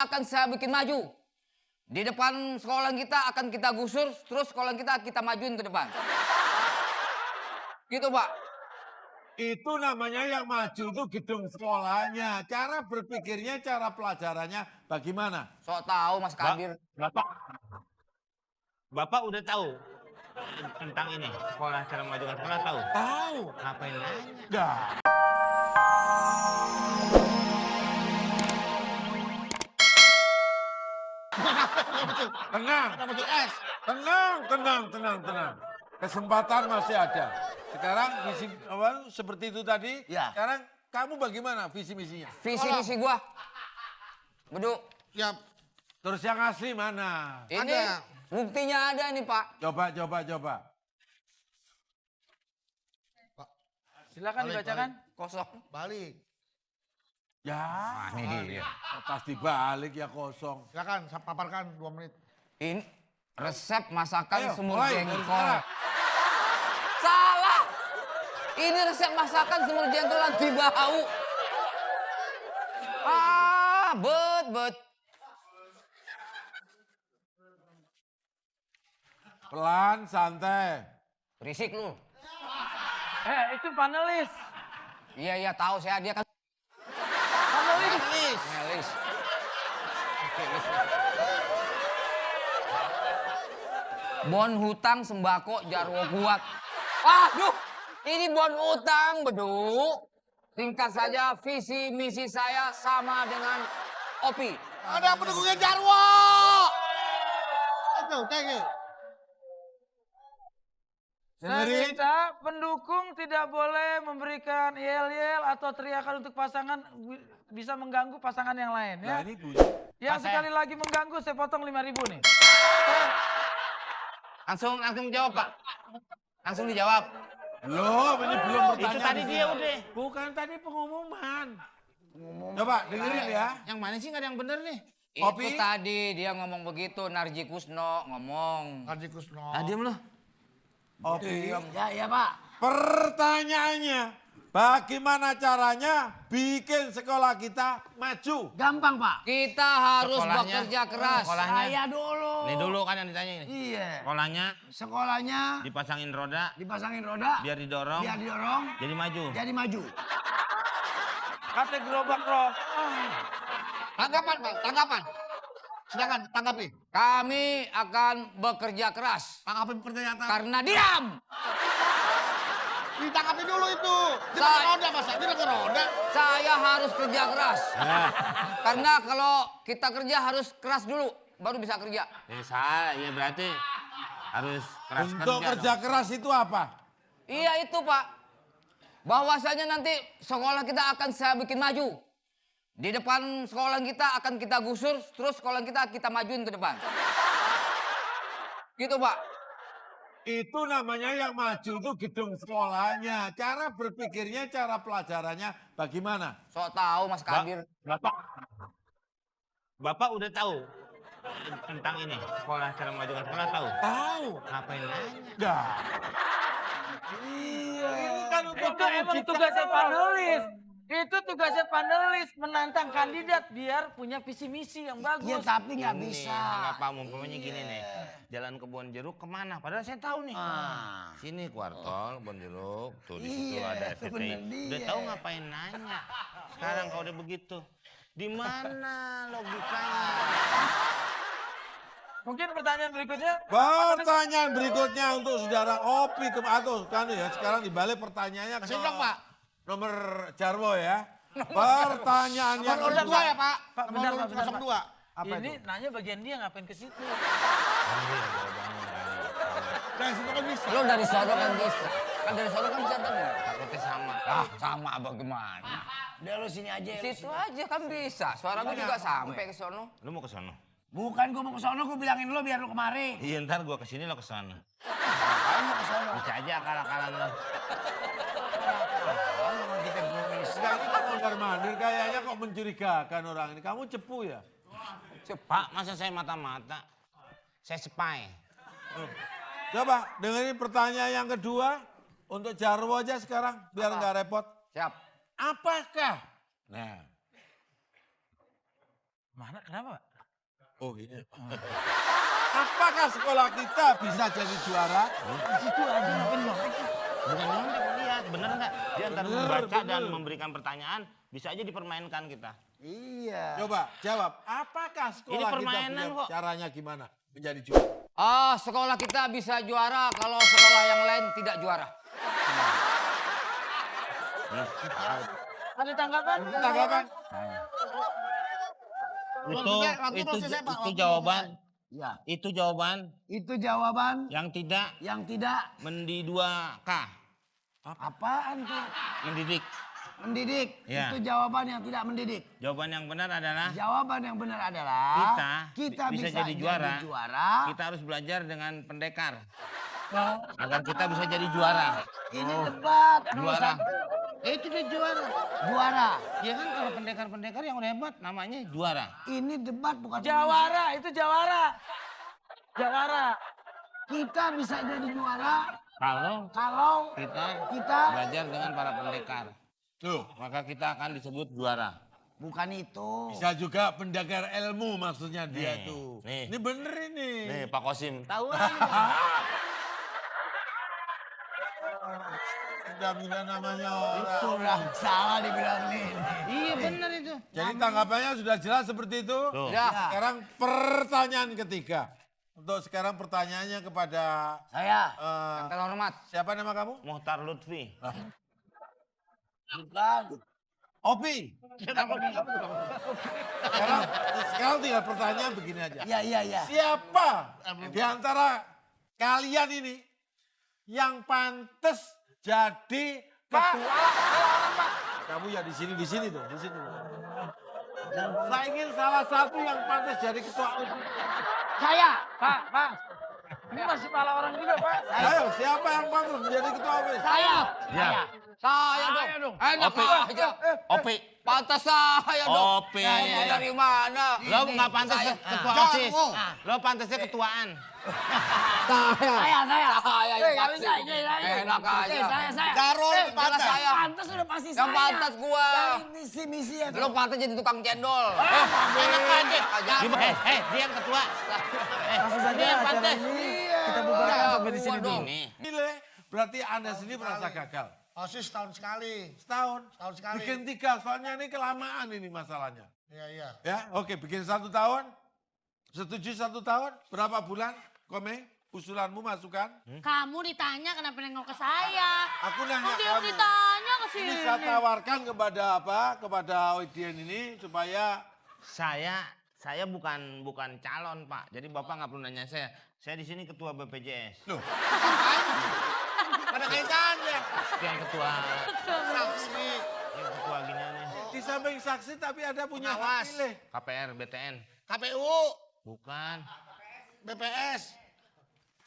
akan saya bikin maju. Di depan sekolah kita akan kita gusur, terus sekolah kita majuin ke depan. Gitu, Pak. Itu namanya yang maju itu gedung sekolahnya. Cara berpikirnya, cara pelajarannya bagaimana? Sok tahu Mas Kabir. Bapak udah tahu tentang ini sekolah, cara memajukan sekolah tahu? Tahu. Ngapain nanya? Enggak. Tenang. Tenang. Kesempatan masih ada. Sekarang visi seperti itu tadi. Ya. Sekarang kamu bagaimana visi misinya? Visi misi gua. Beduk. Siap. Terus yang asli mana? Ini Ada. buktinya ada nih, Pak. Coba. Silakan Balik, dibacakan. Kosong. Balik. Ya. Ini dia. Pasti balik ya kosong. Silakan, saya paparkan 2 menit. Ini resep masakan Ayo, semur mulai dari jengkol. sekarang. Salah. Ini resep masakan semur jengkol anti bau. Bet. Pelan, santai. Berisik lu. Itu panelis. Iya, tahu saya dia kan Panelis. panelis. Bon hutang sembako jarwo kuat. Aduh, ini bon hutang, Beduk. Singkat saja, visi misi saya sama dengan Opi. Ada pendukungnya Jarwo. Itu, thank you. Saya Dengerin. minta pendukung tidak boleh memberikan yel-yel atau teriakan untuk pasangan bisa mengganggu pasangan yang lain Nah ya. ini bunyi. Yang sekali lagi mengganggu saya potong 5.000 nih. Langsung jawab, Pak. Langsung dijawab. Belum, ini belum pertanyaan. Itu tadi di dia sini. udah. Bukan tadi pengumuman. Coba dengerin ya. Yang mana sih nggak ada yang bener nih? Itu Opi? tadi dia ngomong begitu, Narji Kusno ngomong. Haji Kusno. Diam lu. Opi. Ya, Pak. Pertanyaannya, bagaimana caranya bikin sekolah kita maju? Gampang, Pak. Kita harus Sekolahnya. bekerja keras. Sekolahnya. Saya dulu. Ini dulu kan yang ditanya ini. Iya. Sekolahnya Sekolahnya dipasangin roda, dipasangin roda, biar didorong, biar didorong, jadi maju. jadi maju. Kata gerobak roh. Tanggapan, Pak. Tanggapan. Silakan, tanggapi. Kami akan bekerja keras. Tanggapi pernyataan. Karena diam. Ditanggapi dulu itu. Dia Saya- pakai roda, Mas. Dia pakai roda. Saya harus kerja keras. Karena kalau kita kerja harus keras dulu, baru bisa kerja. Salah, ya berarti harus keras Untuk kerja dong. keras itu apa? Iya itu Pak. Bahwasanya nanti sekolah kita akan saya bikin maju. Di depan sekolah kita akan kita gusur, terus sekolah kita majuin ke depan. Gitu Pak. Itu namanya yang maju itu gedung sekolahnya. Cara berpikirnya, cara pelajarannya bagaimana? Sok tahu Mas Kabir. Bapak udah tahu tentang ini sekolah, cara memajukan sekolah tahu? Tahu. Ngapain nanya? Enggak. Iya, ini kan untuk Itu emang menguji tugasnya sekolah. panelis. Itu tugasnya panelis menantang kandidat biar punya visi misi yang bagus. Iya, tapi nggak Ini, bisa. nggak paham, umpamanya gini nih. Jalan Kebon Jeruk kemana? Padahal saya tahu nih. Sini Kuartol, Kebon Jeruk. Tuh di situ Iya, ada bener SCTI. Udah dia. tahu ngapain nanya. Sekarang kalau udah begitu, di mana logikanya? Mungkin pertanyaan berikutnya. Pertanyaan berikutnya untuk saudara Opi atau kan ya sekarang dibalik pertanyaannya ke Masih dong, Pak. nomor Jarwo ya. Pertanyaan yang Nomor 2 ya, Pak. Pak, bentar, Nomor Pak, bentar, Pak. 02. Apa Ini itu? nanya bagian dia ngapain ke situ. Dan situ kan bisa. Lo dari sono kan bisa. Kan dari sono kan bisa tadi. Takutnya sama. Sama bagaimana? Udah lu sini aja. Situ aja kan bisa. Suara gue juga sampai ke sono. Lu mau ke sono? Bukan gua mau ke sono, gua bilangin lu biar lu kemari. Iya, ntar gua kesini lo ke sono. Ngapain lu ke sono? Bisa aja akal-akalan lo. Sekarang ini kok mondar mandir kayaknya kok mencurigakan orang ini. Kamu cepu ya? Pak, masa saya mata-mata? Saya spy. Coba dengerin pertanyaan yang kedua untuk Jarwo aja sekarang biar nggak repot. Siap. Apakah? Nah, Mana? Kenapa, Pak? Oh ini. Apakah sekolah kita bisa jadi juara? Situ aja ngapain lo? Bukan nyontek, lihat bener nggak? Dia antara membaca dan memberikan pertanyaan bisa aja dipermainkan kita. Iya. Coba jawab. Apakah Ini sekolah kita permainan punya kok. caranya gimana menjadi juara? Sekolah kita bisa juara kalau sekolah yang lain tidak juara. Ada tanggapan? Tanggapan? Itu jawaban. Ya. Itu jawaban Itu jawaban yang tidak yang tidak mendi 2K. apaan tuh? Mendidik. Mendidik. Ya. Itu jawaban yang tidak mendidik. Jawaban yang benar adalah Jawaban yang benar adalah kita bisa jadi juara. Kita harus belajar dengan pendekar. Agar kita bisa jadi juara. Ini debat. Juara. Itu dia juara. Juara. Ya kan kalau pendekar-pendekar yang udah hebat namanya juara. Ini debat bukan Jawara, itu jawara. Jawara. Kita bisa jadi juara Kalau kalau kita belajar dengan para pendekar, Tuh. maka kita akan disebut juara. bukan itu. Bisa juga pendekar ilmu maksudnya dia Nih, tuh. nih. Ini bener ini. Nih Pak Kosim, tahu Udah bilang namanya orang. Sudah salah dibilang ini. Iya benar itu. Jadi tanggapannya sudah jelas seperti itu. Tuh. Ya. Sekarang pertanyaan ketiga. Untuk sekarang pertanyaannya kepada Saya. Yang terhormat. siapa nama kamu? Muhtar Lutfi. Bukan. Opi. Sekarang tinggal pertanyaan begini aja. Iya. Siapa di antara kalian ini yang pantas jadi ketua? Kamu ya di sini tuh, di sini. Saya ingin salah satu yang pantas jadi ketua OSIS. Saya. Pak. Ini masih malah orang juga, Pak. Ayo, siapa yang pantas menjadi ketua OSIS? Saya. Ya. Saya dong. Enak Opi. aja. Opi. Pantas saya dong. Opi. Dari mana? Lo nggak pantas ketua OSIS. Lo pantasnya ketuaan. Saya yang Nggak bisa, pasti. Enak aja. Saya. Garol Pantas saya. Pantas udah pasti Yang pantas gua. Dari misi-misi ya. Lo pantas jadi tukang cendol. Enak aja. Dia yang ketua. Dia yang pantas. Kita bubarkan sampai di sini dulu. Ini. Nilai, berarti Anda sendiri merasa gagal. OSIS setahun sekali. Setahun. Setahun sekali. Bikin 3, soalnya ini kelamaan ini masalahnya. Iya. Ya, oke, bikin 1 tahun. Setuju 1 tahun, berapa bulan? Komeng, usulanmu masukan. Kamu ditanya kenapa nengok ke saya? Aku nanya Kok dia kamu. ditanya ke Ini sini? saya tawarkan kepada apa? Kepada Oidien ini supaya Saya bukan calon, Pak. Jadi Bapak nggak perlu nanya saya. Saya di sini ketua BPJS. loh, Pada kaitannya. Yang ketua, Saksi. yang ketua gini nih. di samping saksi tapi ada punya hak Pengawas. pilih. KPR, BTN. KPU. Bukan. BPS.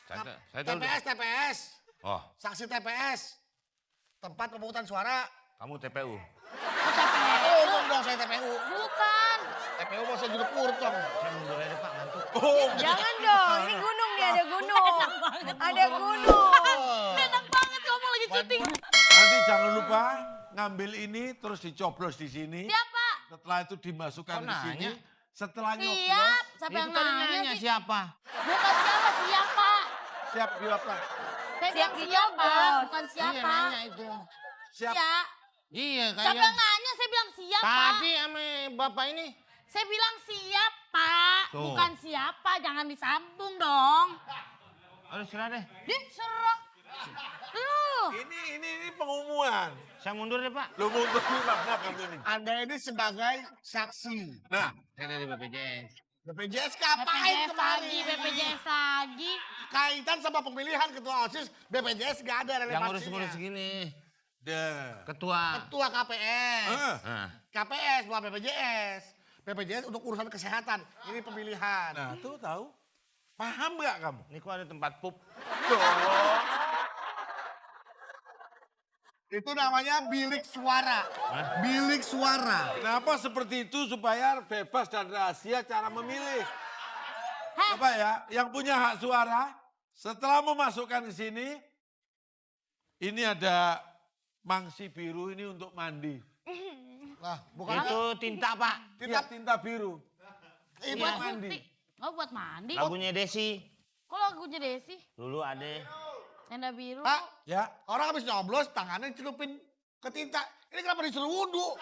Saya tahu. TPS. Oh, Saksi TPS. Tempat pemungutan suara. kamu TPU. Umum dong saya TPU. Bukan. TPU mau saya duduk urutong. Saya mundur aja, Pak, ngantuk. Jangan dong. Ini gunung nih, ada gunung. Ada gunung. Enak banget kamu lagi syuting. Nanti jangan lupa ngambil ini terus dicoblos di sini. Siapa? Setelah itu dimasukkan Kok di sini. nanya? Setelah nyoblos, Siap. Siapa yang Itu tadi nanya sih? siapa? Bukan siapa, siapa. siap diapa? Saya bilang siapa, bukan Iya, siapa. nanya itu. Siap. Ya. Iya, Siapa yang kayak nanya? Saya bilang siapa. tadi sama Bapak ini. Saya bilang siapa, Tuh. bukan siapa. Jangan disambung dong. Aduh, serah deh. Diserah. Lu. Ini pengumuman. Saya mundur deh, Pak. Lo mundur di mana kamu ini? Anda ini sebagai saksi. Nah, Saya dari BPJS. BPJS ngapain BPJS lagi, kemarin? BPJS lagi. Kaitan sama pemilihan ketua OSIS, BPJS nggak ada Yang relevansinya. ngurus-ngurus gini. deh. Ketua. Ketua KPS. Nah, KPS bukan BPJS. BPJS untuk urusan kesehatan. Ini pemilihan. Nah, tuh tahu. Paham nggak kamu? ini kok ada tempat pup. Itu namanya bilik suara. Bilik suara. Kenapa seperti itu supaya bebas dan rahasia cara memilih. Heh. Apa ya? Yang punya hak suara setelah memasukkan ke sini, ini ada mangsi biru ini untuk mandi. Lah, bukan Itu tinta, Pak. Tinta biru. Buat mandi. Oh buat mandi. Lagunya Desi. Kok lagunya Desi? Dulu ada. Tenda biru. Pak, Ya. orang habis nyoblos tangannya celupin ke tinta. Ini kenapa disuruh wudhu?